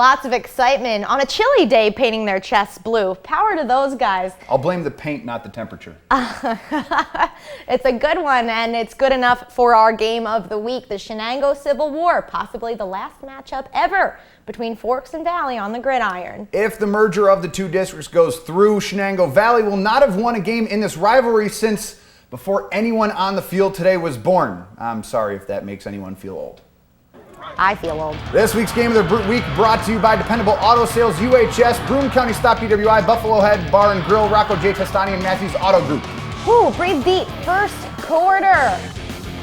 Lots of excitement on a chilly day painting their chests blue. Power to those guys. I'll blame the paint, not the temperature. It's a good one, and it's good enough for our game of the week, the Chenango Civil War, possibly the last matchup ever between Forks and Valley on the gridiron. If the merger of the two districts goes through, Chenango Valley will not have won a game in this rivalry since before anyone on the field today was born. I'm sorry if that makes anyone feel old. I feel old. This week's game of the week brought to you by Dependable Auto Sales, UHS, Broome County Stop PWI, Buffalo Head Bar and Grill, Rocco J. Testani, and Matthews Auto Group. Ooh, breathe deep. First quarter.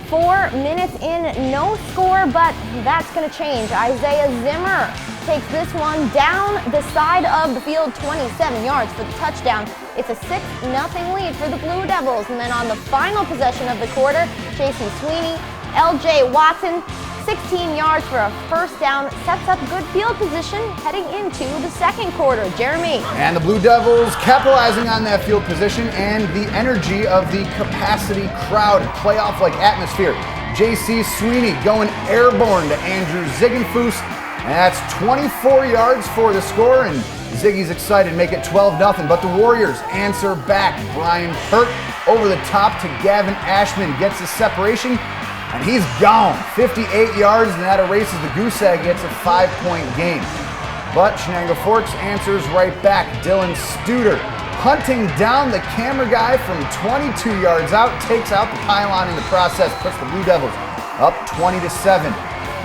4 minutes in, no score, but that's going to change. Isaiah Zimmer takes this one down the side of the field, 27 yards for the touchdown. It's a 6-0 lead for the Blue Devils. And then on the final possession of the quarter, J.C. Sweeney, L.J. Watson, 16 yards for a first down, sets up good field position heading into the second quarter. Jeremy. And the Blue Devils capitalizing on that field position and the energy of the capacity crowd, playoff-like atmosphere. J.C. Sweeney going airborne to Andrew Ziegenfuss. And that's 24 yards for the score, and Ziggy's excited, make it 12-0, but the Warriors answer back. Brian Pert over the top to Gavin Ashman, gets the separation, and he's gone. 58 yards, and that erases the goose egg. It's a 5-point game. But Chenango Forks answers right back. Dylan Studer hunting down the camera guy from 22 yards out, takes out the pylon in the process, puts the Blue Devils up 20-7.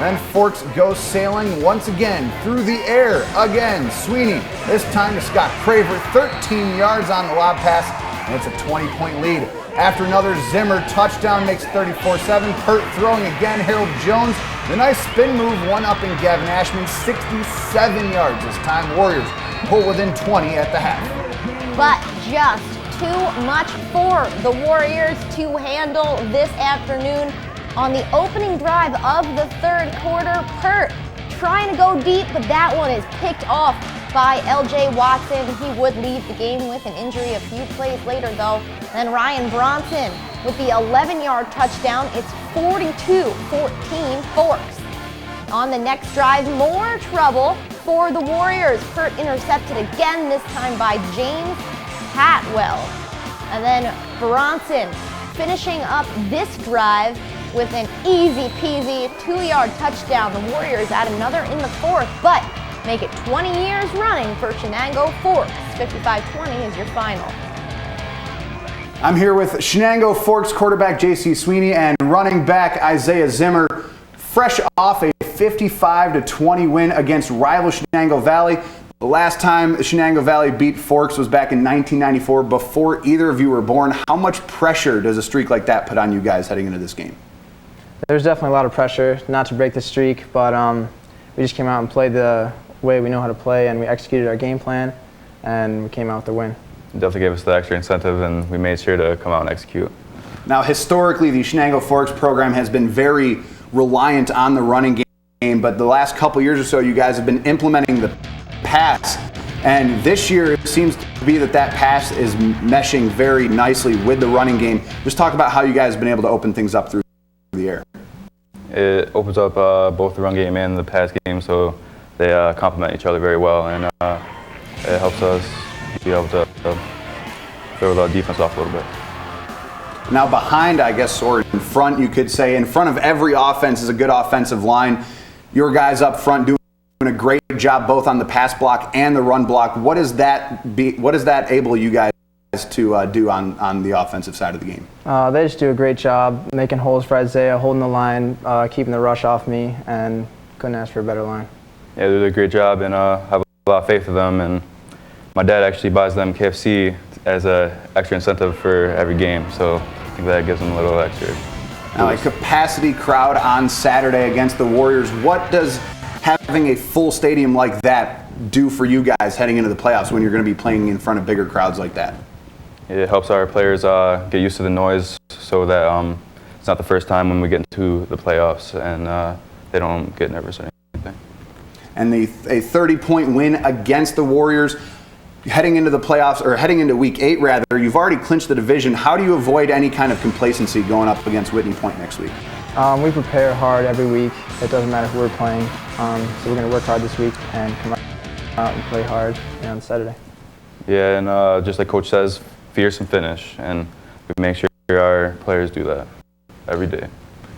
Then Forks goes sailing once again through the air again. Sweeney, this time to Scott Craver, 13 yards on the lob pass, and it's a 20-point lead. After another Zimmer touchdown makes 34-7. Pert throwing again. Harold Jones, the nice spin move, one up in Gavin Ashman, 67 yards. This time Warriors pull within 20 at the half. But just too much for the Warriors to handle this afternoon. On the opening drive of the third quarter, Pert trying to go deep, but that one is picked off by L.J. Watson. He would leave the game with an injury a few plays later, though. Then Ryan Bronson with the 11-yard touchdown. It's 42-14 Forks. On the next drive, more trouble for the Warriors. Pert intercepted again, this time by James Hatwell. And then Bronson finishing up this drive with an easy-peasy 2-yard touchdown. The Warriors add another in the fourth, but make it 20 years running for Chenango Forks. 55-20 is your final. I'm here with Chenango Forks quarterback J.C. Sweeney and running back Isaiah Zimmer, fresh off a 55-20 win against rival Chenango Valley. The last time Chenango Valley beat Forks was back in 1994, before either of you were born. How much pressure does a streak like that put on you guys heading into this game? There's definitely a lot of pressure not to break the streak, but we just came out and played the way we know how to play, and we executed our game plan, and we came out with the win. It definitely gave us the extra incentive, and we made sure to come out and execute. Now, historically, the Chenango Forks program has been very reliant on the running game, but the last couple years or so, you guys have been implementing the pass, and this year it seems to be that pass is meshing very nicely with the running game. Just talk about how you guys have been able to open things up through the air. It opens up both the run game and the pass game, so they complement each other very well, and it helps us be able to throw the defense off a little bit. Now behind, I guess, or in front, you could say, in front of every offense is a good offensive line. Your guys up front doing a great job both on the pass block and the run block. What does that able you guys to do on the offensive side of the game? They just do a great job making holes for Isaiah, holding the line, keeping the rush off me, and couldn't ask for a better line. Yeah, they do a great job, and I have a lot of faith in them. And my dad actually buys them KFC as an extra incentive for every game, so I think that gives them a little extra. Now, a capacity crowd on Saturday against the Warriors. What does having a full stadium like that do for you guys heading into the playoffs when you're going to be playing in front of bigger crowds like that? It helps our players get used to the noise, so that it's not the first time when we get into the playoffs, and they don't get nervous or anything. And a 30-point win against the Warriors heading into the playoffs, or heading into week 8 rather. You've already clinched the division. How do you avoid any kind of complacency going up against Whitney Point next week? We prepare hard every week. It doesn't matter who we're playing. So we're going to work hard this week and come out and play hard on Saturday. Yeah, and just like Coach says, fierce and finish, and we make sure our players do that every day.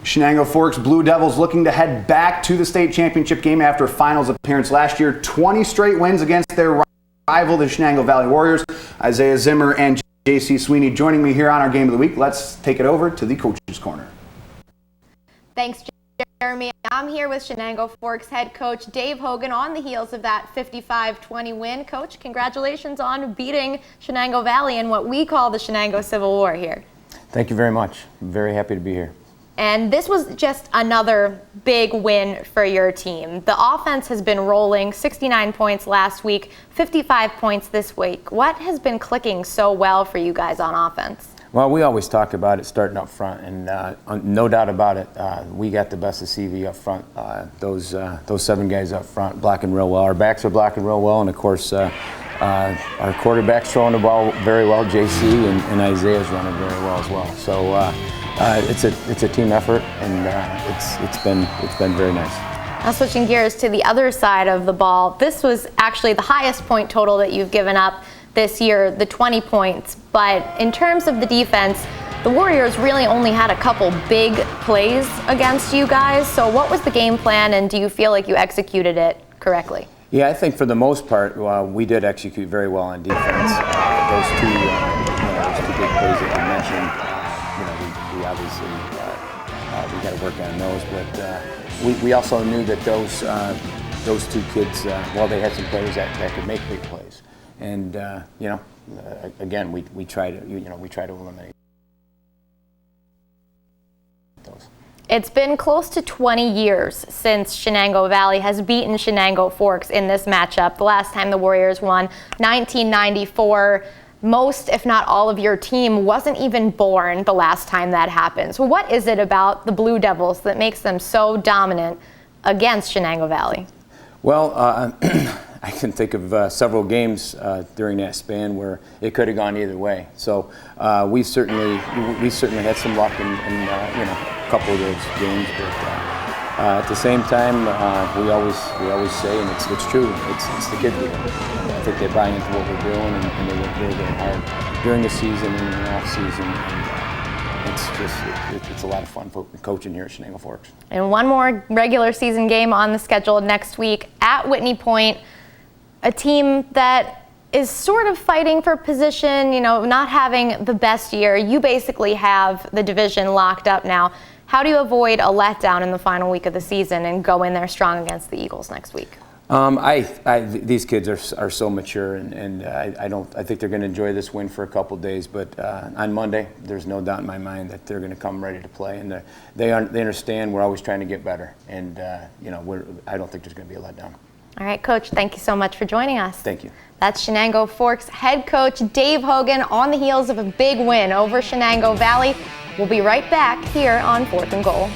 Chenango Forks Blue Devils looking to head back to the state championship game after a finals appearance last year. 20 straight wins against their rival, the Chenango Valley Warriors. Isaiah Zimmer and J.C. Sweeney joining me here on our Game of the Week. Let's take it over to the Coach's Corner. Thanks, Jeremy. I'm here with Chenango Forks head coach Dave Hogan on the heels of that 55-20 win. Coach, congratulations on beating Chenango Valley in what we call the Chenango Civil War here. Thank you very much. I'm very happy to be here. And this was just another big win for your team. The offense has been rolling, 69 points last week, 55 points this week. What has been clicking so well for you guys on offense? Well, we always talk about it starting up front, and no doubt about it, we got the best of CV up front. Those 7 guys up front blocking real well. Our backs are blocking real well, and of course, our quarterback's throwing the ball very well. JC and Isaiah's running very well as well. So it's a team effort, and it's been very nice. Now switching gears to the other side of the ball, this was actually the highest point total that you've given up this year, the 20 points. But in terms of the defense, the Warriors really only had a couple big plays against you guys. So what was the game plan, and do you feel like you executed it correctly? Yeah, I think for the most part, we did execute very well on defense. Those two big plays that you mentioned, we obviously we got to work on those. But we also knew that those 2 kids, they had some players that could make big plays. And again, we try to eliminate those. It's been close to 20 years since Chenango Valley has beaten Chenango Forks in this matchup. The last time the Warriors won, 1994. Most, if not all, of your team wasn't even born the last time that happened. So what is it about the Blue Devils that makes them so dominant against Chenango Valley? Well, I can think of several games during that span where it could have gone either way. So we certainly had some luck in a couple of those games, but at the same time, we always say, and it's true, it's the kids. I think they buy into what we're doing, and they work very, very hard during the season and in the off season. And it's a lot of fun coaching here at Chenango Forks. And one more regular season game on the schedule next week at Whitney Point. A team that is sort of fighting for position, not having the best year. You basically have the division locked up now. How do you avoid a letdown in the final week of the season and go in there strong against the Eagles next week? These kids are so mature, and I think they're going to enjoy this win for a couple days. But on Monday, there's no doubt in my mind that they're going to come ready to play, and they understand we're always trying to get better. And I don't think there's going to be a letdown. All right, Coach, thank you so much for joining us. Thank you. That's Chenango Forks head coach Dave Hogan on the heels of a big win over Chenango Valley. We'll be right back here on 4th and Goal.